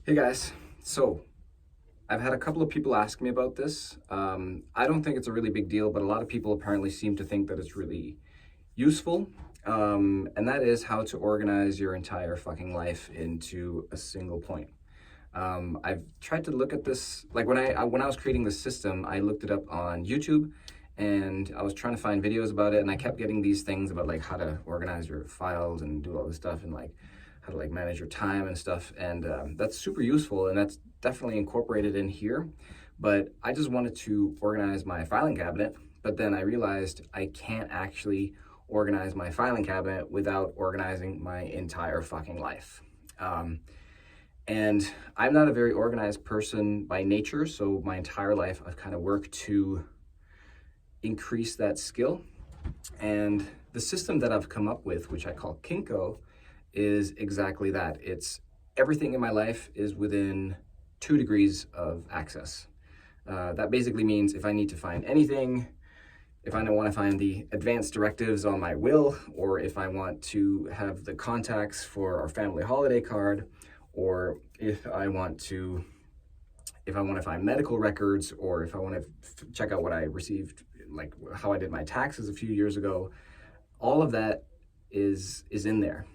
Hey guys, so I've had a couple of people ask me about this. I don't think it's a really big deal, but a lot of people apparently seem to think that it's really useful. And that is how to organize your entire fucking life into a single point. I've tried to look at this, like when I was creating this system, I looked it up on YouTube and I was trying to find videos about it, and I kept getting these things about like how to organize your files and do all this stuff, and like how to like manage your time and stuff. And that's super useful, and that's definitely incorporated in here. But I just wanted to organize my filing cabinet, but then I realized I can't actually organize my filing cabinet without organizing my entire fucking life. And I'm not a very organized person by nature, so my entire life I've kind of worked to increase that skill. And the system that I've come up with, which I call Kinko, is exactly that. It's everything in my life is within 2 degrees of access. That basically means if I need to find anything, if I don't want to find the advance directives on my will, or if I want to have the contacts for our family holiday card, or if I want to find medical records, or if I want to check out what I received, like how I did my taxes a few years ago, all of that is in there.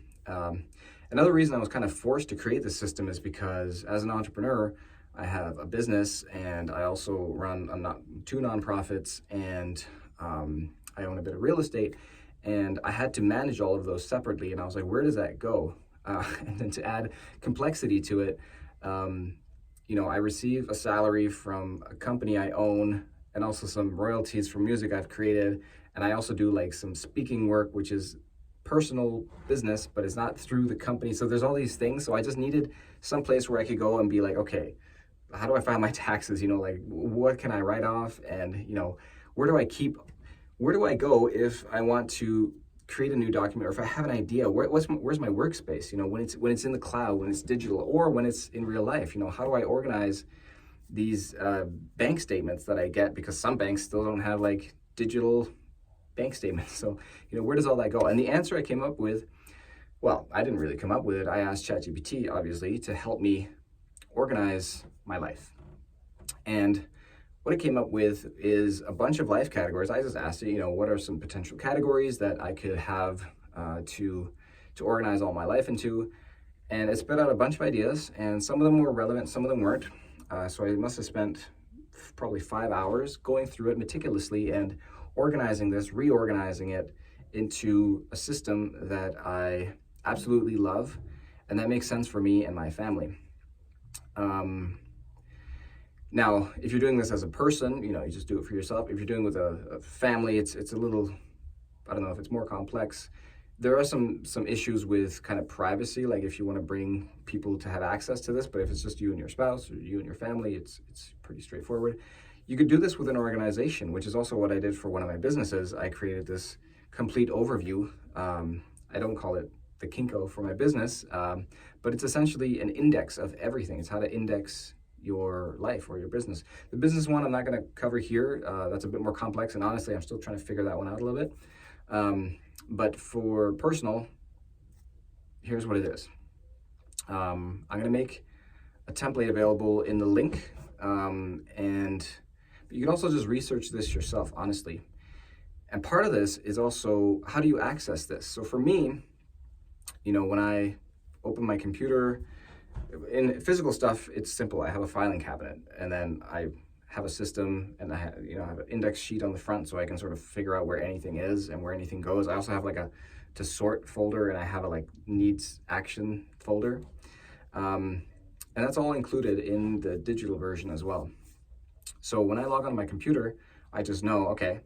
Another reason I was kind of forced to create this system is because as an entrepreneur, I have a business and I also run two nonprofits, and I own a bit of real estate, and I had to manage all of those separately. And I was like, where does that go? And then to add complexity to it, I receive a salary from a company I own and also some royalties from music I've created. And I also do like some speaking work, which is personal business, but it's not through the company. So there's all these things. So I just needed some place where I could go and be like, okay, how do I file my taxes? Like what can I write off? And, where do I go if I want to create a new document, or if I have an idea, where's my workspace? When it's in the cloud, when it's digital, or when it's in real life, how do I organize these bank statements that I get? Because some banks still don't have like digital bank statements. So, where does all that go? And the answer I came up with, well, I didn't really come up with it. I asked ChatGPT, obviously, to help me organize my life. And what it came up with is a bunch of life categories. I just asked it, what are some potential categories that I could have to organize all my life into? And it spit out a bunch of ideas, and some of them were relevant, some of them weren't. So I must have spent probably 5 hours going through it meticulously and organizing this, reorganizing it into a system that I absolutely love and that makes sense for me and my family. Now, if you're doing this as a person, you just do it for yourself. If you're doing it with a family, it's a little, I don't know if it's more complex. There are some issues with kind of privacy, like if you want to bring people to have access to this, but if it's just you and your spouse or you and your family, it's pretty straightforward. You could do this with an organization, which is also what I did for one of my businesses. I created this complete overview. I don't call it the Kinko for my business, but it's essentially an index of everything. It's how to index your life or your business. The business one I'm not going to cover here. That's a bit more complex, and honestly, I'm still trying to figure that one out a little bit. But for personal, here's what it is. I'm going to make a template available in the link, and you can also just research this yourself, honestly. And part of this is also, how do you access this? So for me, when I open my computer, in physical stuff, it's simple. I have a filing cabinet, and then I have a system, and I have an index sheet on the front so I can sort of figure out where anything is and where anything goes. I also have like a to sort folder, and I have a like needs action folder. And that's all included in the digital version as well. So when I log on my computer, I just know, okay,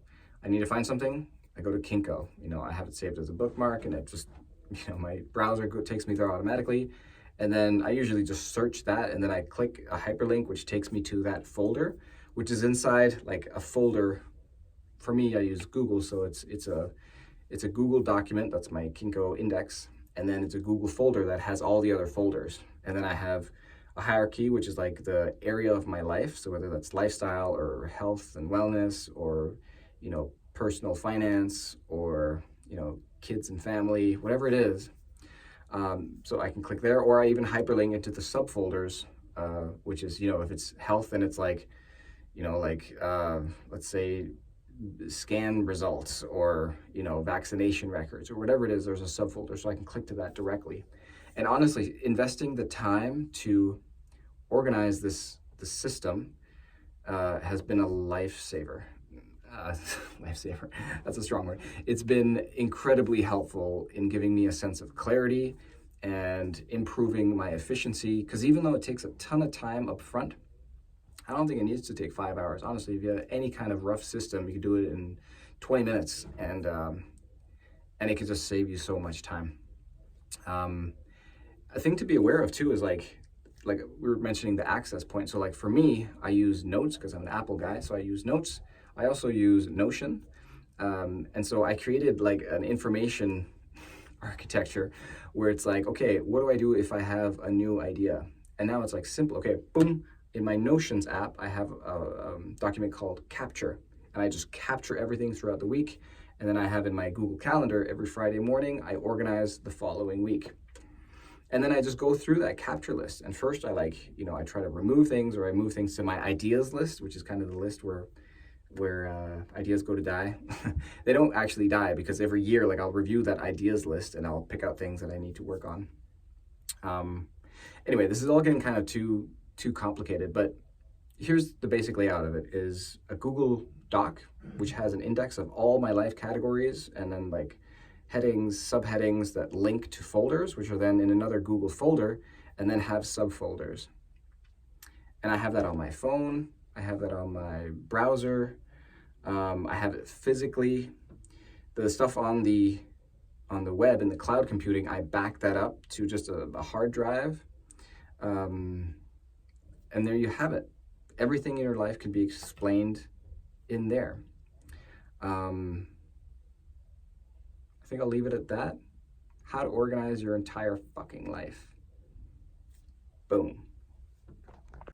I need to find something. I go to Kinko. I have it saved as a bookmark, and it just, my browser takes me there automatically. And then I usually just search that, and then I click a hyperlink, which takes me to that folder, which is inside like a folder. For me, I use Google, so it's a Google document. That's my Kinko index, and then it's a Google folder that has all the other folders. And then I have a hierarchy, which is like the area of my life. So whether that's lifestyle or health and wellness, or personal finance, or kids and family, whatever it is. So I can click there, or I even hyperlink into the subfolders, which is, if it's health, then it's like, let's say scan results, or, vaccination records, or whatever it is, there's a subfolder, so I can click to that directly. And honestly, investing the time to organize the system has been a lifesaver. Lifesaver, that's a strong word. It's been incredibly helpful in giving me a sense of clarity and improving my efficiency, because even though it takes a ton of time up front, I don't think it needs to take 5 hours. Honestly, if you have any kind of rough system, you can do it in 20 minutes, and it can just save you so much time. A thing to be aware of too is like we were mentioning the access point. So like for me, I use Notes because I'm an Apple guy. So I use Notes. I also use Notion. And so I created like an information architecture where it's like, okay, what do I do if I have a new idea? And now it's like simple. Okay, boom. In my Notions app, I have a document called Capture, and I just capture everything throughout the week. And then I have in my Google Calendar, every Friday morning, I organize the following week. And then I just go through that capture list. And first I try to remove things, or I move things to my ideas list, which is kind of the list where ideas go to die. They don't actually die, because every year, like, I'll review that ideas list and I'll pick out things that I need to work on. Anyway, this is all getting kind of too complicated, but here's the basic layout of it: is a Google Doc, which has an index of all my life categories, and then like headings, subheadings that link to folders, which are then in another Google folder, and then have subfolders. And I have that on my phone, I have that on my browser, I have it physically. The stuff on the web and the cloud computing, I back that up to just a hard drive. And there you have it. Everything in your life can be explained in there. I think I'll leave it at that. How to organize your entire fucking life. Boom.